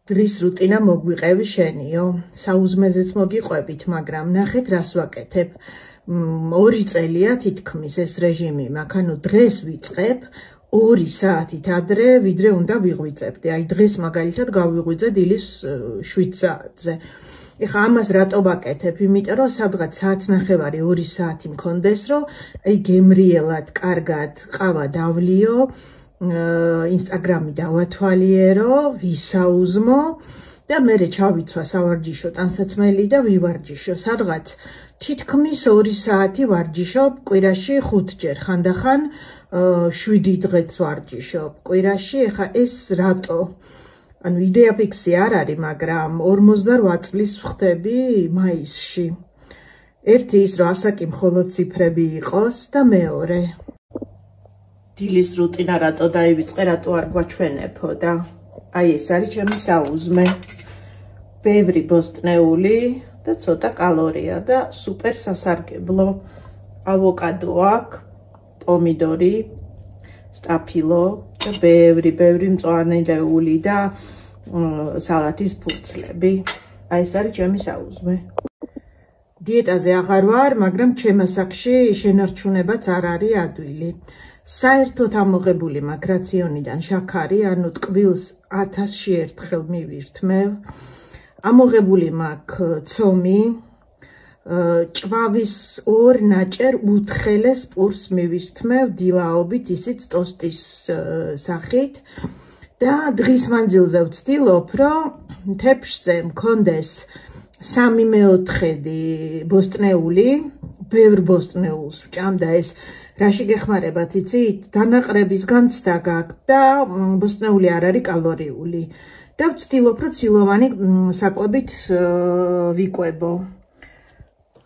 Dris rutina mogbviqevi shenio. Sauzmezets mogiqvebit, მაგრამ ნახეთ რას ვაკეთებ. 2 წელია თითქმის ეს რეჟიმი მაქვს, ანუ დღეს ვიწყებ 2 საათით ადრე, ვიდრე უნდა ვიღვიძებდე. აი დღეს მაგალითად გავიღვიძე დილის 7 საათზე. ეხლა ამას რატო ვაკეთებ? იმიტომ რომ სადღაც საათნახევარი 2 საათი მქონდეს, რომ აი გემრიელად, კარგად ყავა დავლიო, Instagram-ი დავათვალიერო, ვისაუზმო და მერე ჩავიცვა სავარჯიშო ტანსაცმელი და ვივარჯიშო. სადღაც თითქმის 2 საათი ვარჯიშობ, კვირაში 5 ჯერ, ხანდახან 7 დღეც ვარჯიშობ კვირაში. ეხლა ეს რატო? ანუ იდეა ფიქსი არ არის, მაგრამ 48 წლის ვხდები მაისში. ერთი ის რომ ასაკი მხოლოდ ციფრები იყოს და მეორე დილის რუტინა რატო დაივიწყე, რატო არ გვაჩვენებო და აი ეს არის ჩემი საუზმე. ბევრი ბოსტნეული და ცოტა კალორია და სუპერ სასარგებლო. ავოკადო აქვს, პომიდორი, სტაფილო და ბევრი მწვანელეული და სალათის ფურცლები. აი ეს არის ჩემი საუზმე. დიეტაზე აღარ ვარ, მაგრამ ჩემ ასაკში შენარჩუნებაც არ არის ადვილი. საერთოდ ამოღებული მაქვს რაციონიდან შაქარი, ანუ ტკბილს 1000-ში ერთხელ მივირთმევ. ამოღებული მაქვს ცომი, ჭვავის 2 ნაჭერ უთხელეს პურს მივირთმევ დილაობით, ისიც ტოსტის სახით. და დღის მანძილზე ვცდილობ, რომ თეფშზე მქონდეს 3/4 ბოსტნეული, ბევრ ბოსტნეულს ვჭამ და ეს რაში გეხმარებათ, იცით? დანაყრების განცდა გაქვს და ბოსტნეული არ არის კალორიული. და ვცდილობ, რომ ცილოვანი საკვებით ვიკვებო.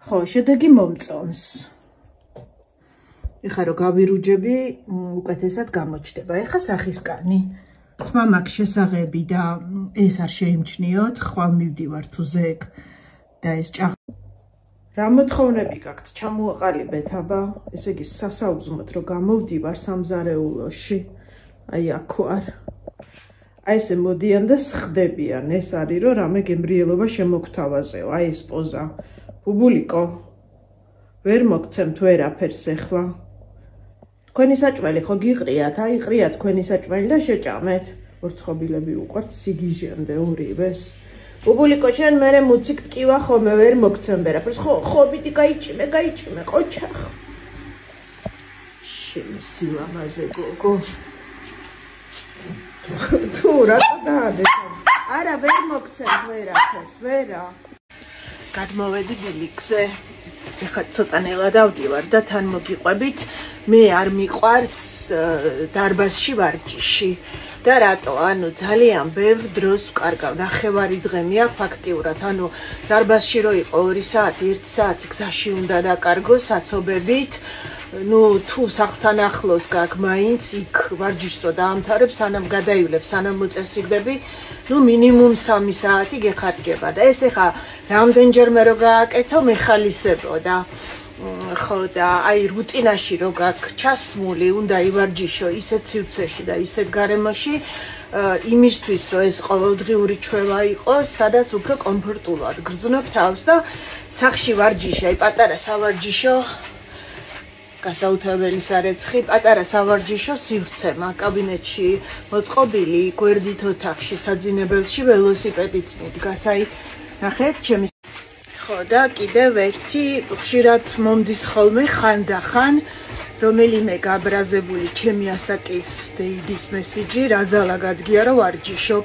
ხო, შედეგი მომწონს. ეხლა რომ გავირუჯები, უკეთესად გამოჩნდება. ეხლა სახისკანი. თქმა მაქვს შესაღები და ეს არ შეიმჩნიოთ, ხვალ მივდივარ თუ ზეგ და ეს რა მოთხოვნები გაქვთ? ჩამოაყალიბეთ აბა, ესე იგი სასაუზმოთ რომ გამოვდივარ სამზარეულოში. აი აქ ვარ. აი ესე მოდიან და სხდებიან, ეს არის რომ რამე გემრიელობა შემოგთავაზეო. აი ეს პოზა. ბუბულიკო, ვერ მოგცემთ ვერაფერს ეხლა. თქვენი საჭმელი ხო გიყრიათ? აი ყრია თქვენი საჭმელი და შეჭამეთ. ორცხობილები უყვართ სიგიჟემდე ორივეს. ბუბულიკო, შენ მერე მუციკ ტკივა ხოლმე ვერ მოგცემ ვერაფერს. ხო, ბიდი გაიჭიმე, ყოჩახ. შემსილამაზე გოგო. თუ რატო დაადეს? არა, ვერ მოგცემ ვერაფერს, ვერა. გადმოვედი ბილიქზე. ეხლა ცოტანელა დავდივარ და თან მოგიყვებით. მე არ მიყვარს დარბაზში ვარჯიში. და რატო? ანუ ძალიან ბევრ დროს ვკარგავ. ნახევარი დღე მეაქვს ფაქტიურად. ანუ დარბაზში რო იყო 2 საათი, 1 საათი გზაში უნდა დაკარგო საცობებით. ნუ თუ სახლთან ახლოს გაქვს მაინც იქ ვარჯიშს რო დაამთავრებ, სანამ გადაივლებ, სანამ მოწესრიგდები, ნუ მინიმუმ 3 საათი გეხარჯება და ეს ეხა რამდენჯერმე რო გააკეთო, მეხალისებოდა. ხო და აი რუტინაში რო გაქვს ჩასმული, უნდა ივარჯიშო ისეთ სივრცეში და ისეთ გარემოში, იმისთვის რომ ეს ყოველდღიური ჩვევა იყოს, სადაც უფრო კომფორტულად გრძნობ თავს და სახლში ვარჯიში, აი პატარა სავარჯიშო გასაუთებელი სარეცხი, პატარა სავარჯიშო სივრცე მაქვს კაბინეტში მოწყობილი, გვერდით ოთახში, საძინებელში ველოსიპედიც მიდგას. აი ნახეთ ჩემი ხო და კიდევ ერთი ხშირად მომდის ხოლმე ხანდახან რომელიმე გაბრაზებული ჩემი ასაკის დეიდის მესიჯი, რა ძალა გადგია რომ ვარჯიშობ.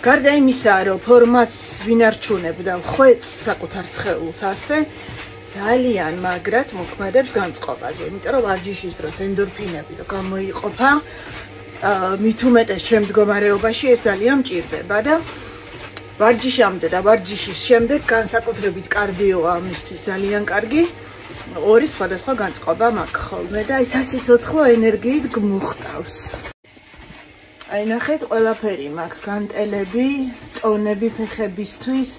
გარდა იმისა, რომ ფორმას ვინარჩუნებ და ვხვეწ საკუთარ სხეულს ასე, ძალიან მაგრად მოქმედებს განწყობაზე, იმიტომ რომ ვარჯიშის დროს ენდორფინები რო გამოიყოფა, მით უმეტეს ჩემ მდგომარეობაში ეს ძალიან მჭირდება და ვარჯიშამდე და ვარჯიშის შემდეგ განსაკუთრებით კარდიოა ამისთვის ძალიან კარგი. 2 სხვადასხვა განწყობა მაქვს ხოლმე და ის სასიცოცხლო ენერგიით გმუხტავს. აი ნახეთ, ყველაფერი მაქვს, განტელები, წონები ფეხებისთვის,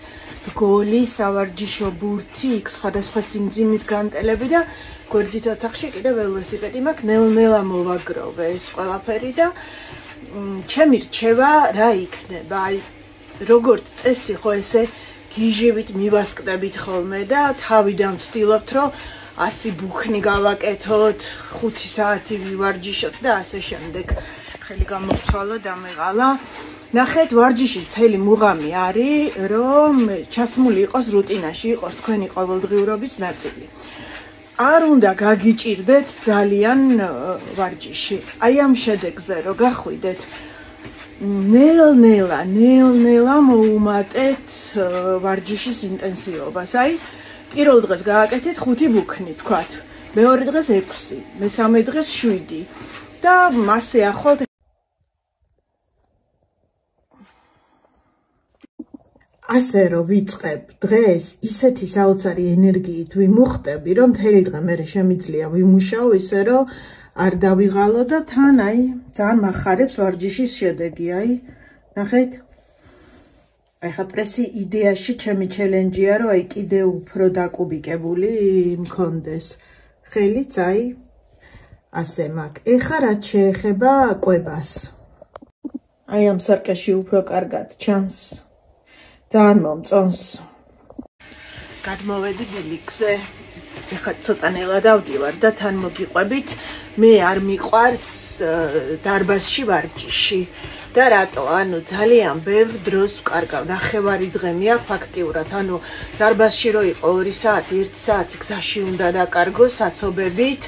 გოლი, სავარჯიშო ბურთი, იქ სხვადასხვა სიმძიმის განტელები და გვერდით ოთახში კიდე ველოსიპედი მაქვს, ნელ-ნელა მოვაგროვე ეს ყველაფერი და ჩემი რჩევა რა იქნება? აი როგორც წესი ხო ესე გიჟივით მივასკდებით ხოლმე და თავიდან ვცდილობთ რომ 100 ბუქნი გავაკეთოთ, 5 საათი ვივარჯიშოთ და ასე შემდეგ. ხელი გამოგცვალა და მეღალა. ნახეთ, ვარჯიშის მთელი მუღამი არის, რომ ჩასმული იყოს რუტინაში, იყოს თქვენი ყოველდღიურობის ნაწილი. არ უნდა გაგიჭირდეთ ძალიან ვარჯიში. აი ამ შედეგზე რო გახვიდეთ, ნელ-ნელა მოუმატეთ ვარჯიშის ინტენსივობას. აი, პირველ დღეს გააკეთეთ 5 ბუქნი, თქვათ. მეორე დღეს 6, მესამე დღეს 7 და მასე ახლავთ. ასე რომ ვიწყებ დღეს ისეთი საოცარი ენერგიით ვიმუხტები, რომ მთელი დღე მე შემიძლია ვიმუშაო ისე რომ არ დავიღალო და თან აი ძალიან მახარებს ვარჯიშის შედეგი. აი ნახეთ, ეხლა პრესი იდეაში ჩემი ჩელენჯია რომ აი კიდე უფრო დაკუბიკებული მქონდეს. ხელიც აი ასე მაქვს. ეხლა რაც შეეხება კვებას. აი ამ სარკეში უფრო კარგად ჩანს. ძალიან მომწონს. გადმოვედი ბილიქზე. ეხლა ცოტანელა დავდივარ და თან მოგიყვებით. მე არ მიყვარს დარბაზში ვარჯიში. და რატო? ანუ ძალიან ბევრ დროს ვკარგავ. ნახევარი დღე მეაქვს ფაქტიურად. ანუ დარბაზში რო იყო 2 საათი, 1 საათი გზაში უნდა დაკარგო საცობებით.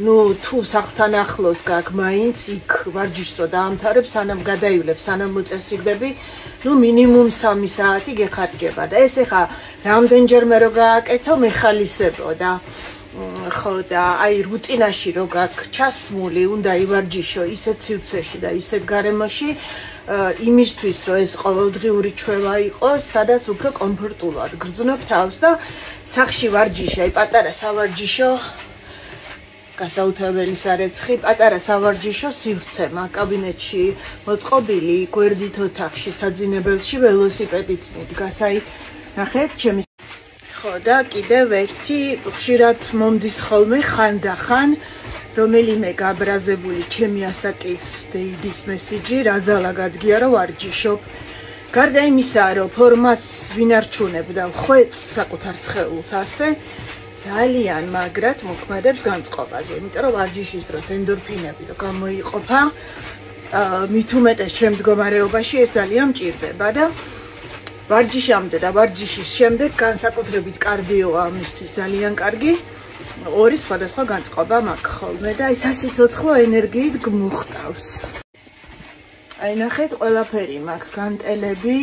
ნუ თუ სახლთან ახლოს გაქვს მაინც იქ ვარჯიშს რო დაამთავრებ, სანამ გადაივლებ, სანამ მოწესრიგდები, ნუ მინიმუმ 3 საათი გეხარჯება და ეს ეხა რამდენჯერმე რო გააკეთო მეხალისებო და ხო და აი რუტინაში რო გაქვს ჩასმული, უნდა ივარჯიშო ისეთ სივრცეში და ისეთ გარემოში, იმისთვის რომ ეს ყოველდღიური ჩვევა იყოს, სადაც უფრო კომფორტულად გრძნობ თავს და სახლში ვარჯიში, აი პატარა სავარჯიშო გასაუთებელი სარეცხი, პატარა სავარჯიშო სივრცე მაქვს კაბინეტში მოწყობილი, გვერდით ოთახში, საძინებელში ველოსიპედიც მიდგას. აი ნახეთ, ჩემი ხო და კიდევ ერთი ხშირად მომდის ხოლმე ხანდახან რომელიმე გაბრაზებული ჩემი ასაკის დეიდის მესიჯი, რა ძალა გადგია რომ ვარჯიშობ. გარდა იმისა, რომ ფორმას ვინარჩუნებ და ვხვეწ საკუთარ სხეულს ასე, ძალიან მაგრად მოქმედებს განწყობაზე, იმიტომ რომ ვარჯიშის დროს ენდორფინები რო გამოიყოფა, მით უმეტეს ჩემ მდგომარეობაში ეს ძალიან მჭირდება და ვარჯიშამდე და ვარჯიშის შემდეგ განსაკუთრებით კარდიოა ამისთვის ძალიან კარგი. 2 სხვადასხვა განწყობა მაქვს ხოლმე და ის სიცოცხლო ენერგიით გმუხტავს. აი ნახეთ, ყველაფერი მაქვს, განტელები,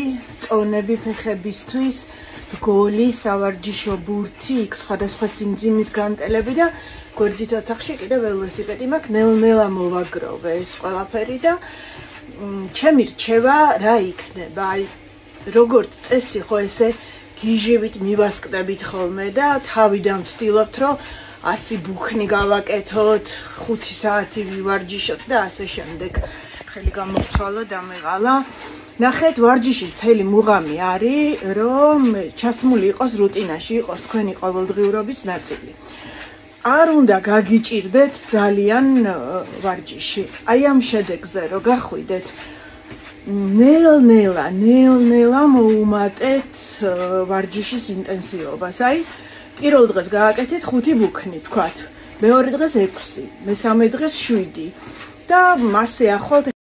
წონები ფეხებისთვის, რგოლი, სავარჯიშო ბურთი, იქ სხვადასხვა სიმძიმის განტელები და გვერდით ოთახში კიდევ ველოსიპედი მაქვს, ნელ-ნელა მოვაგროვე ეს ყველაფერი და ჩემი რჩევა რა იქნება? აი როგორც წესი ხო ესე გიჟივით მივასკდებით ხოლმე და თავიდან ვცდილობთ რომ 100 ბუქნი გავაკეთოთ, 5 საათი ვივარჯიშოთ და ასე შემდეგ. ხელი გამოგცვალა და მეღალა. ნახეთ, ვარჯიშის მთელი მუღამი არის, რომ ჩასმული იყოს რუტინაში, იყოს თქვენი ყოველდღიურობის ნაწილი. არ უნდა გაგიჭირდეთ ძალიან ვარჯიში. აი ამ შედეგზე რო გახვიდეთ, ნელ-ნელა მოუმატეთ ვარჯიშის ინტენსივობას. აი, პირველ დღეს გააკეთეთ 5 ბუქნი, თქვათ. მეორე დღეს 6, მესამე დღეს 7 და მასე ახლავთ